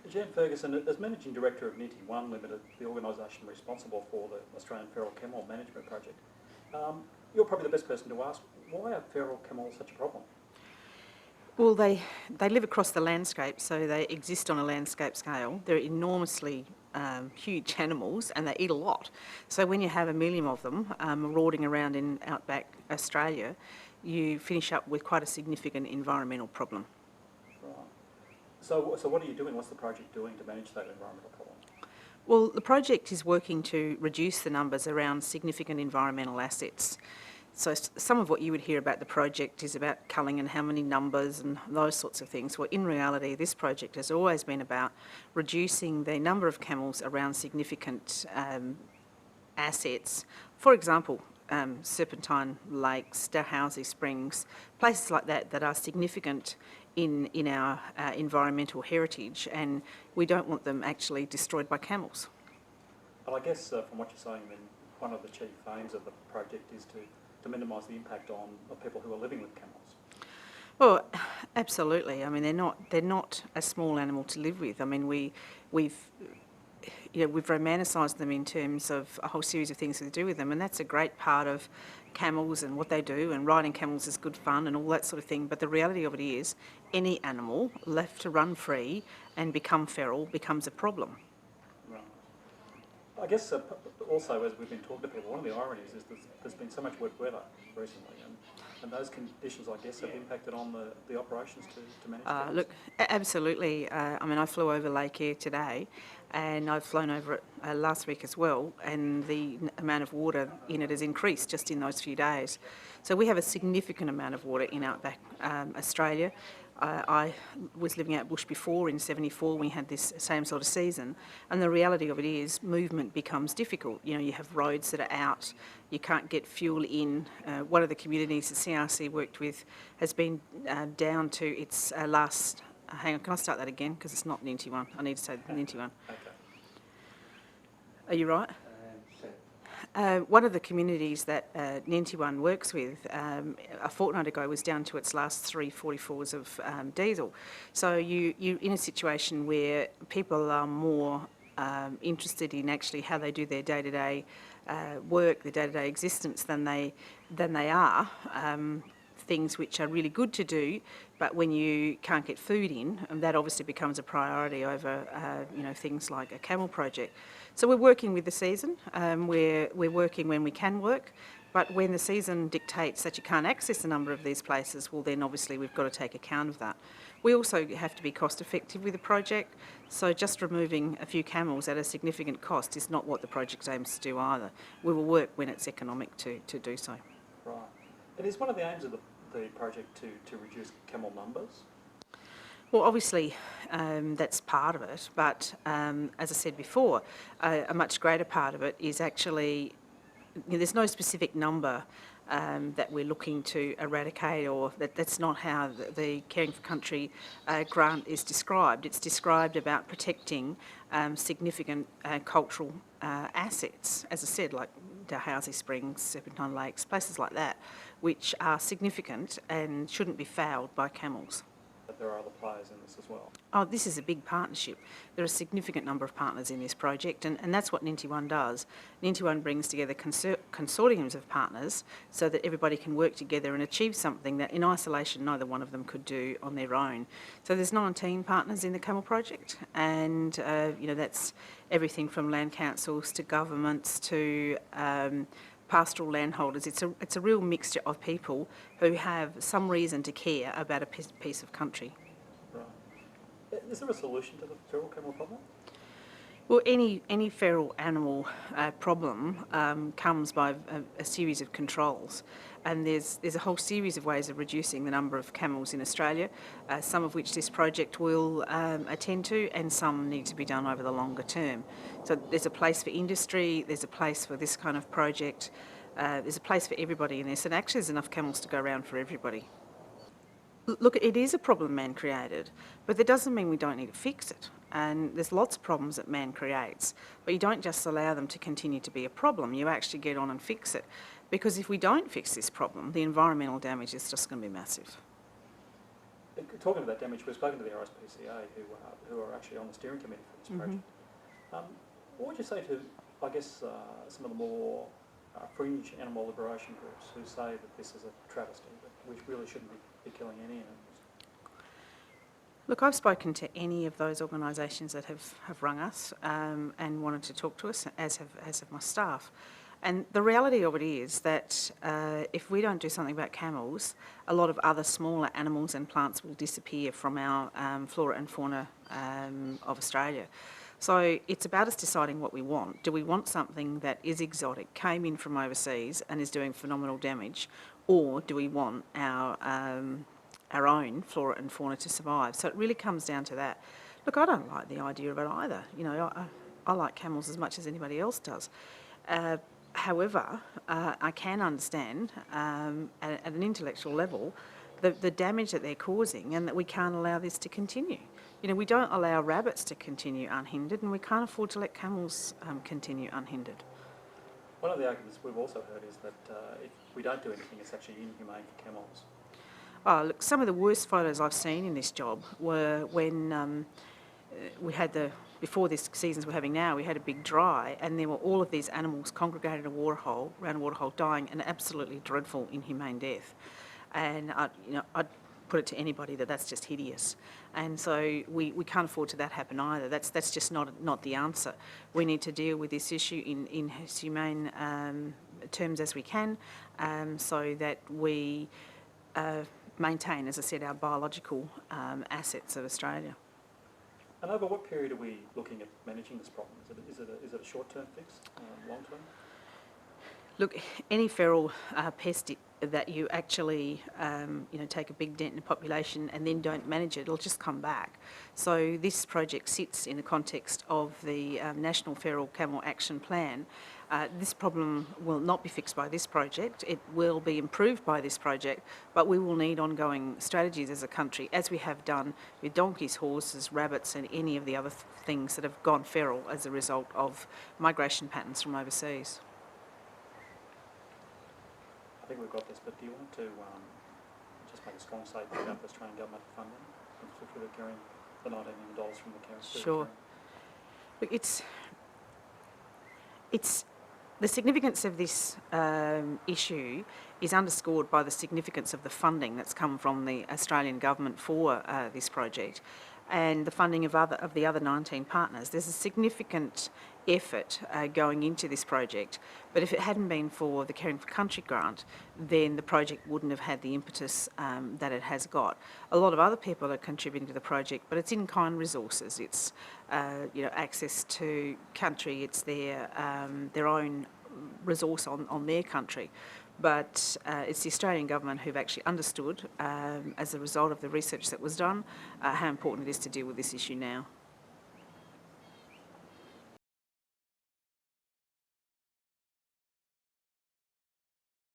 Jan Ferguson, as Managing Director of Ninti Limited, the organisation responsible for the Australian Feral Camel Management Project, you're probably the best person to ask, why are feral camels such a problem? Well, they live across the landscape, so they exist on a landscape scale. They're enormously huge animals and they eat a lot. So when you have a million of them marauding around in outback Australia, you finish up with quite a significant environmental problem. Right. So what are you doing? What's the project doing to manage that environmental problem? Well, the project is working to reduce the numbers around significant environmental assets. So some of what you would hear about the project is about culling and how many numbers and those sorts of things. Well, in reality, this project has always been about reducing the number of camels around significant assets. For example, Serpentine Lakes, Dalhousie Springs, places like that that are significant in our environmental heritage, and we don't want them actually destroyed by camels. Well, I guess from what you're saying, then one of the chief aims of the project is to minimise the impact on the people who are living with camels. Well, absolutely. I mean, they're not a small animal to live with. I mean, we've romanticised them in terms of a whole series of things to do with them, and that's a great part of camels and what they do, and riding camels is good fun and all that sort of thing. But the reality of it is, any animal left to run free and become feral becomes a problem. Right. I guess also, as we've been talking to people, one of the ironies is there's been so much wet weather recently, and those conditions, I guess, have impacted on the operations to manage camels. Look, absolutely. I mean, I flew over Lake Eyre today, and I've flown over it last week as well, and the amount of water in it has increased just in those few days. So we have a significant amount of water in outback Australia. I was living out bush before in '74 when we had this same sort of season, and the reality of it is movement becomes difficult. You know, you have roads that are out, you can't get fuel in. One of the communities the CRC worked with has been down to its last... hang on, can I start that again? Because it's not Ninti one. I need to say Ninti one. Okay. Are you right? One of the communities that Ninti works with, a fortnight ago, was down to its last 3 44s of diesel. So you're in a situation where people are more interested in actually how they do their day-to-day work, their day-to-day existence, than they are things which are really good to do, but when you can't get food in, that obviously becomes a priority over things like a camel project. So we're working with the season. We're working when we can work, but when the season dictates that you can't access a number of these places, well then obviously we've got to take account of that. We also have to be cost effective with the project, so just removing a few camels at a significant cost is not what the project aims to do either. We will work when it's economic to do so. Right. It is one of the aims of the project to reduce camel numbers? Well, obviously that's part of it, but as I said before, a much greater part of it is actually, there's no specific number that we're looking to eradicate, or that's not how the Caring for Country grant is described. It's described about protecting significant cultural assets, as I said, like Dalhousie Springs, Serpentine Lakes, places like that, which are significant and shouldn't be fouled by camels. But there are other players in this as well. Oh, this is a big partnership. There are a significant number of partners in this project, and that's what Ninti does. Ninti brings together consortiums of partners so that everybody can work together and achieve something that in isolation neither one of them could do on their own. So there's 19 partners in the Camel project, and that's everything from land councils to governments to pastoral landholders. It's a real mixture of people who have some reason to care about a piece of country. Right. Is there a solution to the feral camel problem? Well, any feral animal problem comes by a series of controls, and there's a whole series of ways of reducing the number of camels in Australia, some of which this project will attend to, and some need to be done over the longer term. So there's a place for industry, there's a place for this kind of project, there's a place for everybody in this, and actually there's enough camels to go around for everybody. Look, it is a problem man created, but that doesn't mean we don't need to fix it. And there's lots of problems that man creates, but you don't just allow them to continue to be a problem, you actually get on and fix it. Because if we don't fix this problem, the environmental damage is just going to be massive. talking about that damage, we've spoken to the RSPCA, who are actually on the steering committee for this project. What would you say to, I guess, some of the more fringe animal liberation groups who say that this is a travesty, that we really shouldn't be killing any animals? Look, I've spoken to any of those organisations that have rung us and wanted to talk to us, as have my staff. And the reality of it is that if we don't do something about camels, a lot of other smaller animals and plants will disappear from our flora and fauna of Australia. So it's about us deciding what we want. Do we want something that is exotic, came in from overseas and is doing phenomenal damage, or do we want our own flora and fauna to survive? So it really comes down to that. Look, I don't like the idea of it either. You know, I like camels as much as anybody else does. However, I can understand at an intellectual level the damage that they're causing, and that we can't allow this to continue. You know, we don't allow rabbits to continue unhindered, and we can't afford to let camels continue unhindered. One of the arguments we've also heard is that if we don't do anything, it's actually inhumane for camels. Oh, look, some of the worst photos I've seen in this job were when we had before this seasons we're having now, we had a big dry, and there were all of these animals congregated around a waterhole, dying an absolutely dreadful, inhumane death. And I'd put it to anybody that that's just hideous. And so we can't afford to that happen either. That's just not the answer. We need to deal with this issue in as humane terms as we can, so that we maintain, as I said, our biological assets of Australia. And over what period are we looking at managing this problem? Is it a short-term fix, long-term? Look, any feral pest that you actually take a big dent in the population and then don't manage it, it'll just come back. So this project sits in the context of the National Feral Camel Action Plan. This problem will not be fixed by this project. It will be improved by this project, but we will need ongoing strategies as a country, as we have done with donkeys, horses, rabbits, and any of the other things that have gone feral as a result of migration patterns from overseas. I think we've got this, but do you want to just make a strong statement about the Australian government funding, particularly carrying the $19 million from the council? Sure. Look, it's the significance of this issue is underscored by the significance of the funding that's come from the Australian government for this project, and the funding of the other 19 partners. There's a significant effort going into this project, but if it hadn't been for the Caring for Country grant, then the project wouldn't have had the impetus that it has got. A lot of other people are contributing to the project, but it's in-kind resources. It's access to country. It's their own resource on their country. But it's the Australian government who've actually understood, as a result of the research that was done, how important it is to deal with this issue now.